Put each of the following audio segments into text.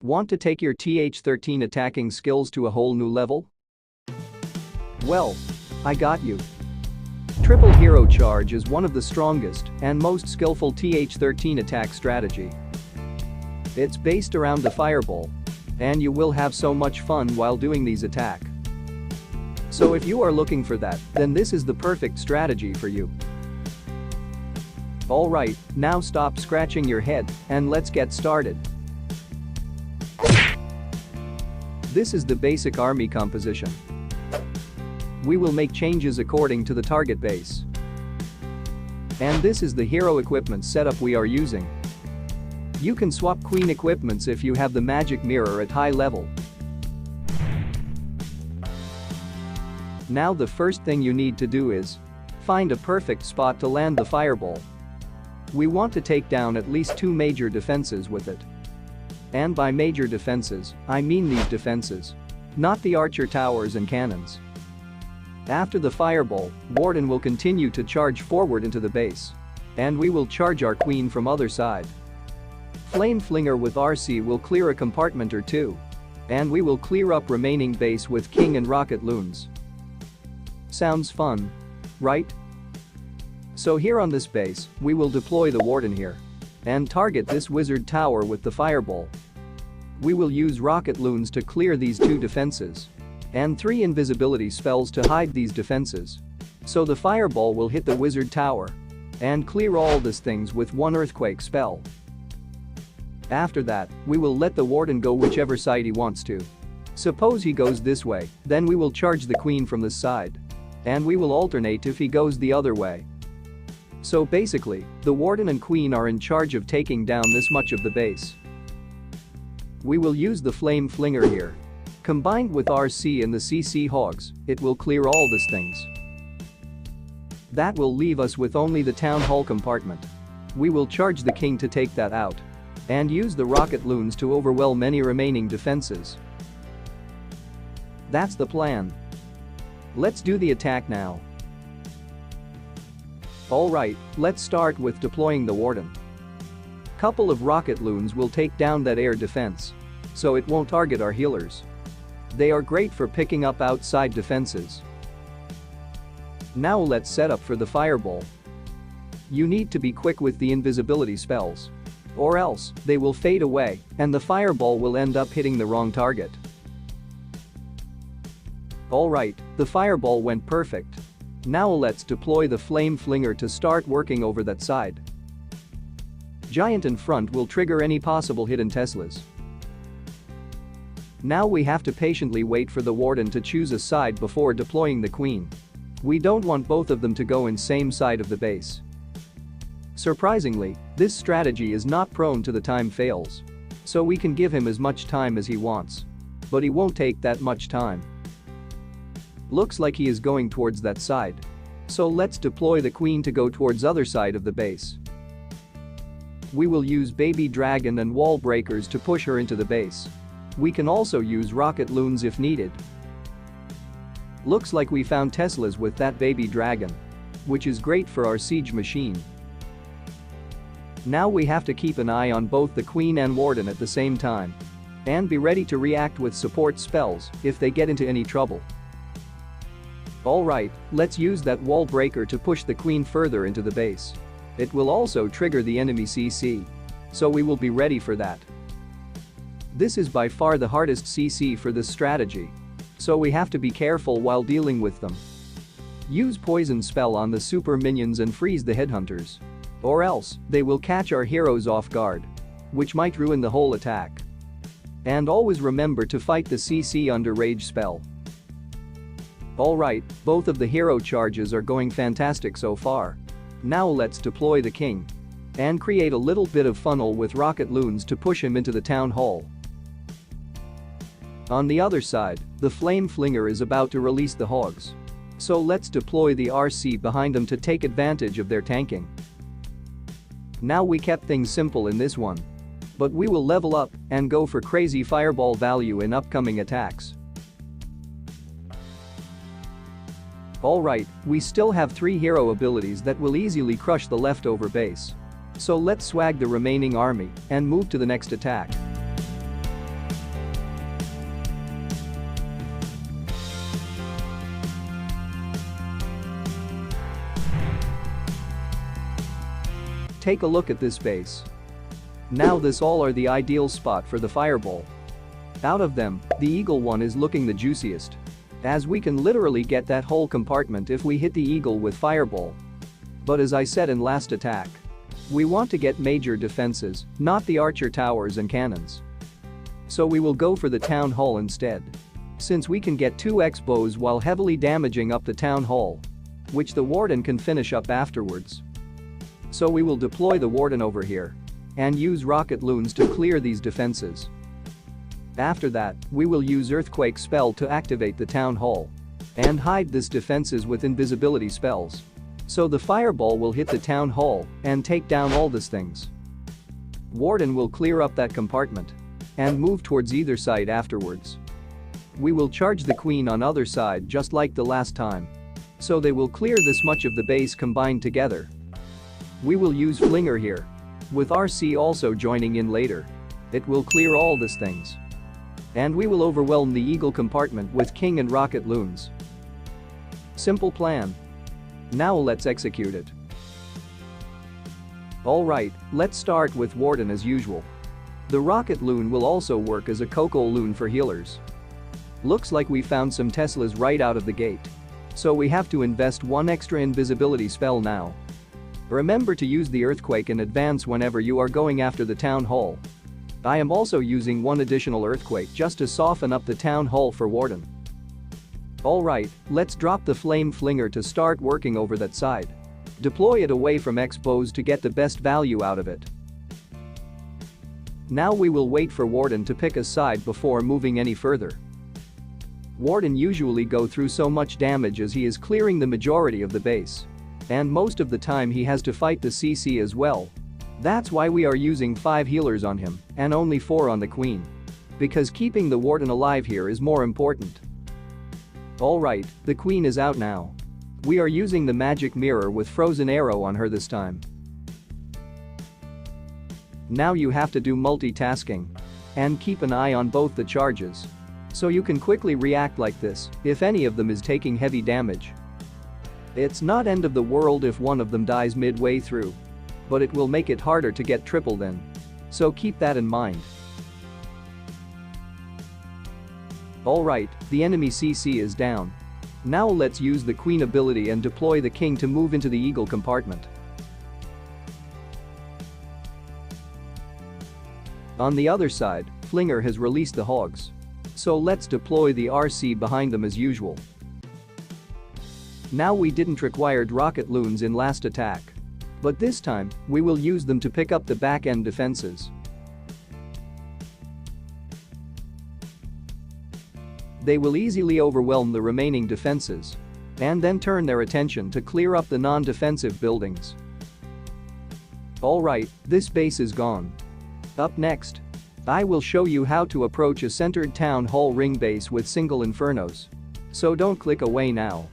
Want to take your TH13 attacking skills to a whole new level? Well, I got you. Triple Hero Charge is one of the strongest and most skillful TH13 attack strategy. It's based around the fireball, and you will have so much fun while doing these attack. So if you are looking for that, then this is the perfect strategy for you. Alright, now stop scratching your head and let's get started. This is the basic army composition. We will make changes according to the target base. And this is the hero equipment setup we are using. You can swap queen equipments if you have the magic mirror at high level. Now the first thing you need to do is find a perfect spot to land the fireball. We want to take down at least 2 major defenses with it. And by major defenses, I mean these defenses, not the archer towers and cannons. After the fireball, Warden will continue to charge forward into the base. And we will charge our queen from other side. Flame Flinger with RC will clear a compartment or two. And we will clear up remaining base with king and rocket loons. Sounds fun, right? So here on this base, we will deploy the Warden here. And target this wizard tower with the fireball. We will use rocket loons to clear these 2 defenses. And 3 invisibility spells to hide these defenses. So the fireball will hit the wizard tower. And clear all these things with 1 earthquake spell. After that, we will let the Warden go whichever side he wants to. Suppose he goes this way, then we will charge the queen from this side. And we will alternate if he goes the other way. So basically, the Warden and queen are in charge of taking down this much of the base. We will use the Flame Flinger here. Combined with RC and the CC Hogs, it will clear all these things. That will leave us with only the town hall compartment. We will charge the king to take that out. And use the rocket loons to overwhelm any remaining defenses. That's the plan. Let's do the attack now. Alright, let's start with deploying the Warden. Couple of rocket loons will take down that air defense. So it won't target our healers. They are great for picking up outside defenses. Now let's set up for the fireball. You need to be quick with the invisibility spells. Or else, they will fade away, and the fireball will end up hitting the wrong target. Alright, the fireball went perfect. Now let's deploy the Flame Flinger to start working over that side. Giant in front will trigger any possible hidden Teslas. Now we have to patiently wait for the Warden to choose a side before deploying the queen. We don't want both of them to go in same side of the base. Surprisingly, this strategy is not prone to the time fails. So we can give him as much time as he wants. But he won't take that much time. Looks like he is going towards that side. So let's deploy the queen to go towards other side of the base. We will use baby dragon and wall breakers to push her into the base. We can also use rocket loons if needed. Looks like we found Teslas with that baby dragon. Which is great for our siege machine. Now we have to keep an eye on both the queen and Warden at the same time. And be ready to react with support spells if they get into any trouble. Alright, let's use that wall breaker to push the queen further into the base. It will also trigger the enemy CC. So we will be ready for that. This is by far the hardest CC for this strategy. So we have to be careful while dealing with them. Use poison spell on the super minions and freeze the headhunters. Or else, they will catch our heroes off guard. Which might ruin the whole attack. And always remember to fight the CC under rage spell. Alright, both of the hero charges are going fantastic so far. Now let's deploy the king. And create a little bit of funnel with rocket loons to push him into the town hall. On the other side, the Flame Flinger is about to release the hogs. So let's deploy the RC behind them to take advantage of their tanking. Now we kept things simple in this one. But we will level up and go for crazy fireball value in upcoming attacks. Alright, we still have 3 hero abilities that will easily crush the leftover base. So let's swag the remaining army and move to the next attack. Take a look at this base. Now this all are the ideal spot for the fireball. Out of them, the eagle one is looking the juiciest, as we can literally get that whole compartment if we hit the eagle with fireball. But as I said in last attack, we want to get major defenses, not the archer towers and cannons. So we will go for the town hall instead, since we can get 2x bows while heavily damaging up the town hall, which the warden can finish up afterwards. So we will deploy the warden over here and use rocket loons to clear these defenses. After that, we will use earthquake spell to activate the town hall and hide this defenses with invisibility spells. So the fireball will hit the town hall and take down all these things. Warden will clear up that compartment and move towards either side afterwards. We will charge the queen on other side just like the last time. So they will clear this much of the base combined together. We will use Flinger here, with RC also joining in later. It will clear all these things. And we will overwhelm the eagle compartment with king and rocket loons. Simple plan. Now let's execute it. Alright, let's start with warden as usual. The rocket loon will also work as a cocoa loon for healers. Looks like we found some Teslas right out of the gate. So we have to invest one extra invisibility spell now. Remember to use the earthquake in advance whenever you are going after the town hall. I am also using one additional earthquake just to soften up the town hall for warden. Alright, let's drop the flame flinger to start working over that side. Deploy it away from X bows to get the best value out of it. Now we will wait for warden to pick a side before moving any further. Warden usually go through so much damage as he is clearing the majority of the base. And most of the time he has to fight the CC as well. That's why we are using 5 healers on him and only 4 on the queen. Because keeping the warden alive here is more important. Alright, the queen is out now. We are using the magic mirror with frozen arrow on her this time. Now you have to do multitasking and keep an eye on both the charges, so you can quickly react like this if any of them is taking heavy damage. It's not end of the world if one of them dies midway through, but it will make it harder to get tripled in. So keep that in mind. Alright, the enemy CC is down. Now let's use the queen ability and deploy the king to move into the eagle compartment. On the other side, Flinger has released the hogs. So let's deploy the RC behind them as usual. Now we didn't required rocket loons in last attack. But this time, we will use them to pick up the back-end defenses. They will easily overwhelm the remaining defenses and then turn their attention to clear up the non-defensive buildings. Alright, this base is gone. Up next, I will show you how to approach a centered town hall ring base with single infernos. So don't click away now.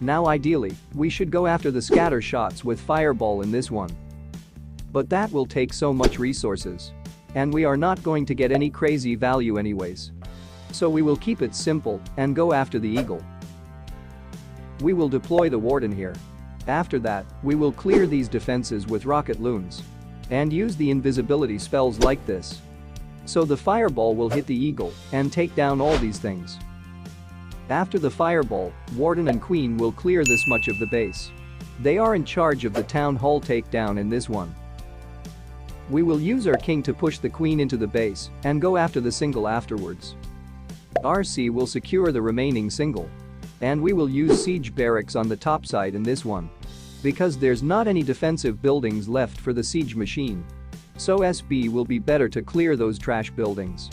Now ideally, we should go after the scatter shots with fireball in this one. But that will take so much resources. And we are not going to get any crazy value anyways. So we will keep it simple and go after the eagle. We will deploy the warden here. After that, we will clear these defenses with rocket loons and use the invisibility spells like this. So the fireball will hit the eagle and take down all these things. After the fireball, warden and queen will clear this much of the base. They are in charge of the town hall takedown in this one. We will use our king to push the queen into the base and go after the single afterwards. RC will secure the remaining single. And we will use siege barracks on the top side in this one. Because there's not any defensive buildings left for the siege machine. So SB will be better to clear those trash buildings.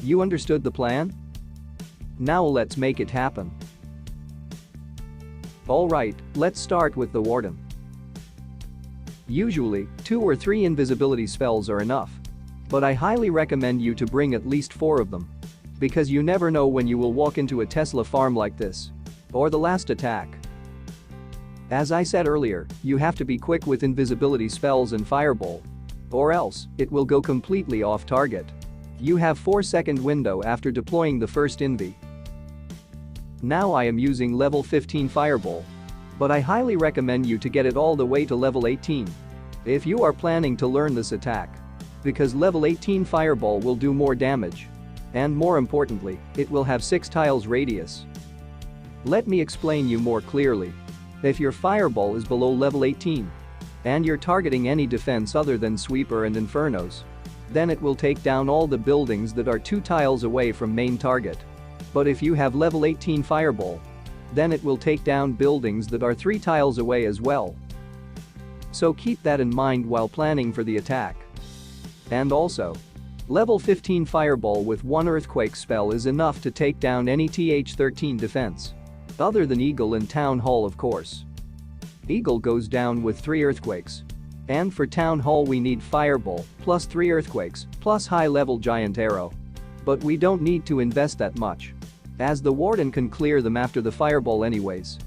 You understood the plan? Now let's make it happen. Alright, let's start with the warden. Usually, 2 or 3 invisibility spells are enough. But I highly recommend you to bring at least 4 of them. Because you never know when you will walk into a Tesla farm like this. Or the last attack. As I said earlier, you have to be quick with invisibility spells and fireball. Or else, it will go completely off target. You have 4-second window after deploying the first invi. Now I am using level 15 fireball. but I highly recommend you to get it all the way to level 18 if you are planning to learn this attack. Because level 18 fireball will do more damage. And more importantly, it will have 6 tiles radius. Let me explain you more clearly. If your fireball is below level 18 and you're targeting any defense other than sweeper and infernos, then it will take down all the buildings that are 2 tiles away from main target. But if you have level 18 fireball, then it will take down buildings that are 3 tiles away as well. So keep that in mind while planning for the attack. And also, level 15 fireball with 1 earthquake spell is enough to take down any TH13 defense. Other than Eagle and Town Hall, of course. Eagle goes down with 3 earthquakes. And for Town Hall we need fireball, plus 3 earthquakes, plus high level giant arrow. But we don't need to invest that much, as the warden can clear them after the fireball anyways.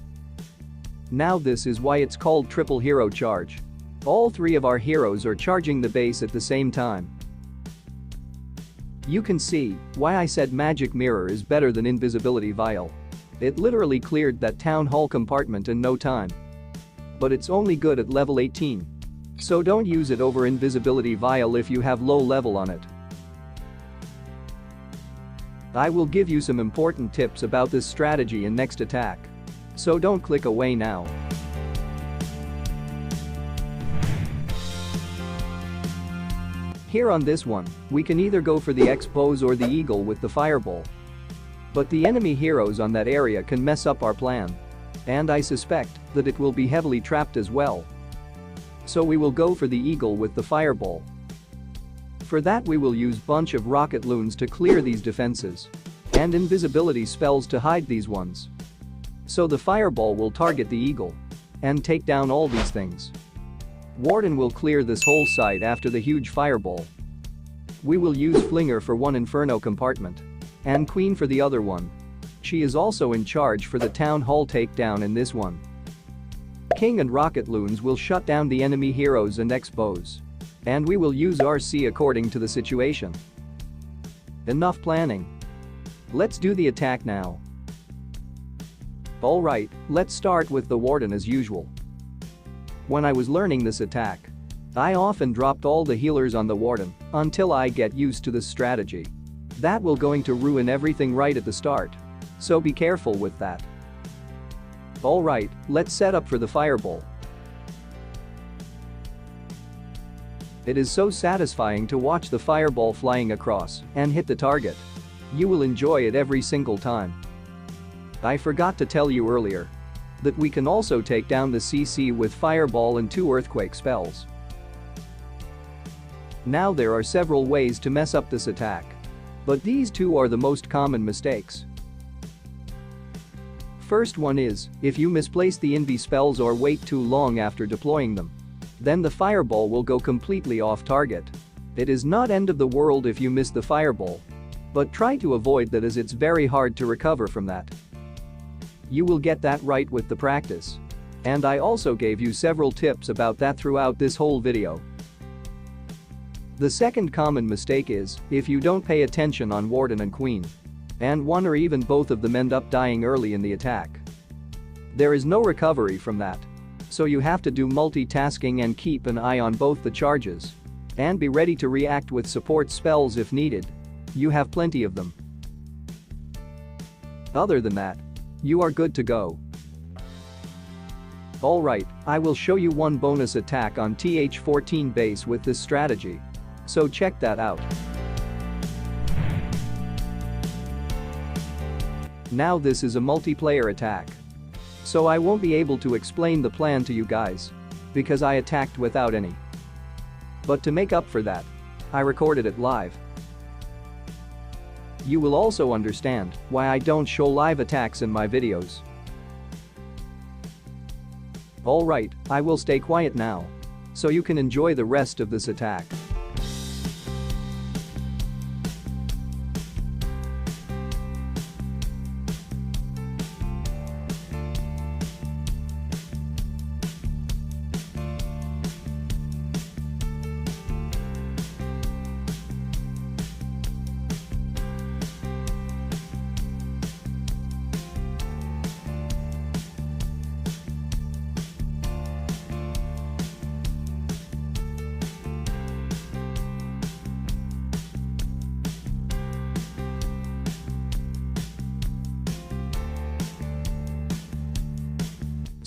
Now this is why it's called triple hero charge. All 3 of our heroes are charging the base at the same time. You can see why I said magic mirror is better than invisibility vial. It literally cleared that town hall compartment in no time. But it's only good at level 18. So don't use it over invisibility vial if you have low level on it. I will give you some important tips about this strategy in next attack. So don't click away now. Here on this one, we can either go for the expose or the eagle with the fireball. But the enemy heroes on that area can mess up our plan. And I suspect that it will be heavily trapped as well. So we will go for the eagle with the fireball. For that we will use bunch of rocket loons to clear these defenses. And invisibility spells to hide these ones. So the fireball will target the eagle. And take down all these things. Warden will clear this whole site after the huge fireball. We will use Flinger for 1 inferno compartment. And Queen for the other one. She is also in charge for the town hall takedown in this one. King and rocket loons will shut down the enemy heroes and expose. And we will use RC according to the situation. Enough planning. Let's do the attack now. Alright, let's start with the warden as usual. When I was learning this attack, I often dropped all the healers on the warden until I get used to this strategy. That will going to ruin everything right at the start. So be careful with that. Alright, let's set up for the fireball. It is so satisfying to watch the fireball flying across and hit the target. You will enjoy it every single time. I forgot to tell you earlier that we can also take down the CC with fireball and 2 earthquake spells. Now there are several ways to mess up this attack. But these 2 are the most common mistakes. First one is, if you misplace the invi spells or wait too long after deploying them, then the fireball will go completely off target. It is not end of the world if you miss the fireball. But try to avoid that as it's very hard to recover from that. You will get that right with the practice. And I also gave you several tips about that throughout this whole video. The second common mistake is, if you don't pay attention on Warden and Queen. And one or even both of them end up dying early in the attack. There is no recovery from that. So you have to do multitasking and keep an eye on both the charges. And be ready to react with support spells if needed. You have plenty of them. Other than that, you are good to go. Alright, I will show you one bonus attack on TH14 base with this strategy. So check that out. Now this is a multiplayer attack. So I won't be able to explain the plan to you guys. Because I attacked without any. But to make up for that, I recorded it live. You will also understand why I don't show live attacks in my videos. Alright, I will stay quiet now. So you can enjoy the rest of this attack.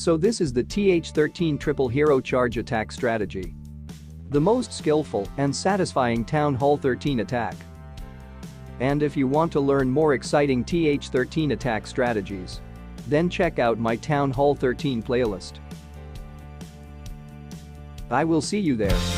So this is the TH13 triple hero charge attack strategy. The most skillful and satisfying Town Hall 13 attack. And if you want to learn more exciting TH13 attack strategies, then check out my Town Hall 13 playlist. I will see you there.